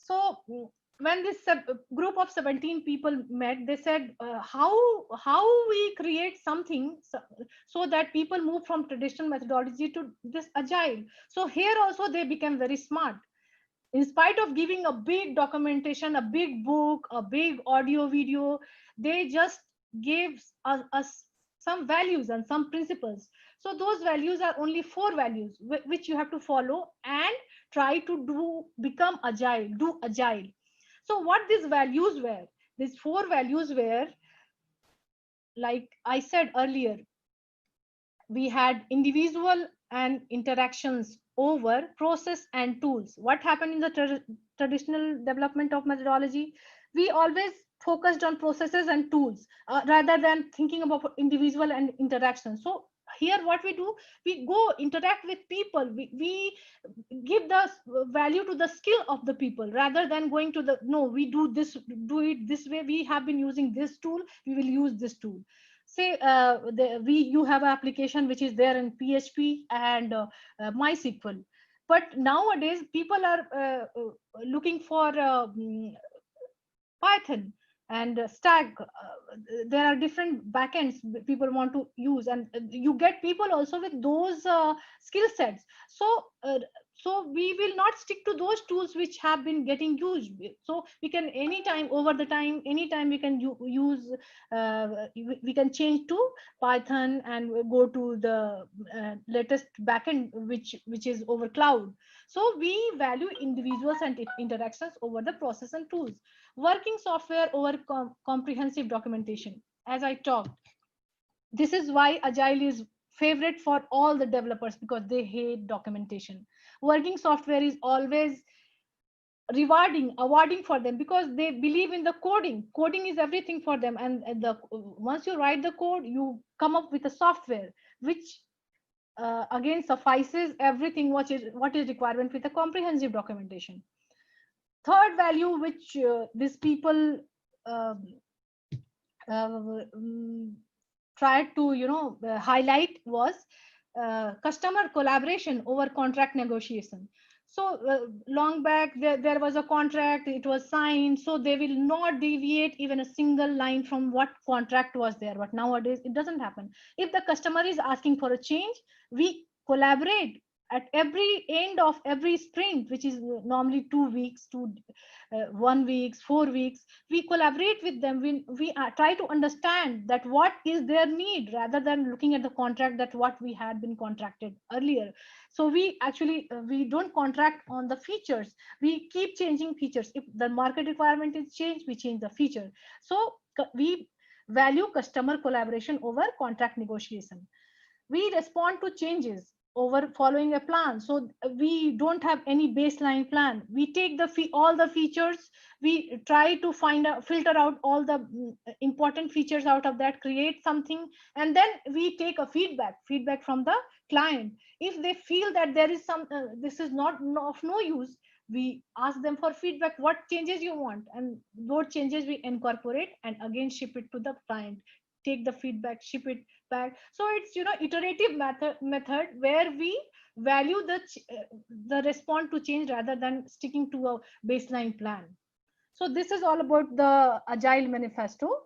So when this group of 17 people met, they said, how we create something so that people move from traditional methodology to this agile. So here also they became very smart. In spite of giving a big documentation, a big book, a big audio video, they just gave us some values and some principles. So those values are only four values which you have to follow and try to become agile, do agile. So what these values were, these four values were, like I said earlier, we had individual and interactions over process and tools. What happened in the traditional development of methodology? We always focused on processes and tools rather than thinking about individual and interaction. So here what we do, we go interact with people, we give the value to the skill of the people rather than going to the, no, we do this, do it this way, we have been using this tool, we will use this tool. Say you have an application which is there in PHP and MySQL, but nowadays people are looking for Python and Stack. There are different backends people want to use, and you get people also with those skill sets. So we will not stick to those tools which have been getting used. So we can anytime, over the time, anytime we can use, we can change to Python and go to the latest backend which is over cloud. So we value individuals and interactions over the process and tools. Working software over comprehensive documentation. As I talked, this is why agile is favorite for all the developers, because they hate documentation. Working software is always awarding for them, because they believe in the coding is everything for them. And the once you write the code, you come up with a software which again suffices everything what is requirement with a comprehensive documentation. Third value which these people um, tried to highlight was customer collaboration over contract negotiation. So long back there was a contract, it was signed, so they will not deviate even a single line from what contract was there. But nowadays it doesn't happen. If the customer is asking for a change, we collaborate at every end of every sprint, which is normally 2 weeks to 1 week, 4 weeks. We collaborate with them. We try to understand that what is their need, rather than looking at the contract that what we had been contracted earlier. So we actually we don't contract on the features, we keep changing features. If the market requirement is changed, we change the feature. So we value customer collaboration over contract negotiation. We respond to changes over following a plan. So we don't have any baseline plan. We take all the features, we try to filter out all the important features out of that, create something, and then we take a feedback from the client. If they feel that there is some this is not of no use, we ask them for feedback, what changes you want, and those changes we incorporate and again ship it to the client, take the feedback, ship it back. So it's iterative method where we value the response to change rather than sticking to a baseline plan. So this is all about the agile manifesto.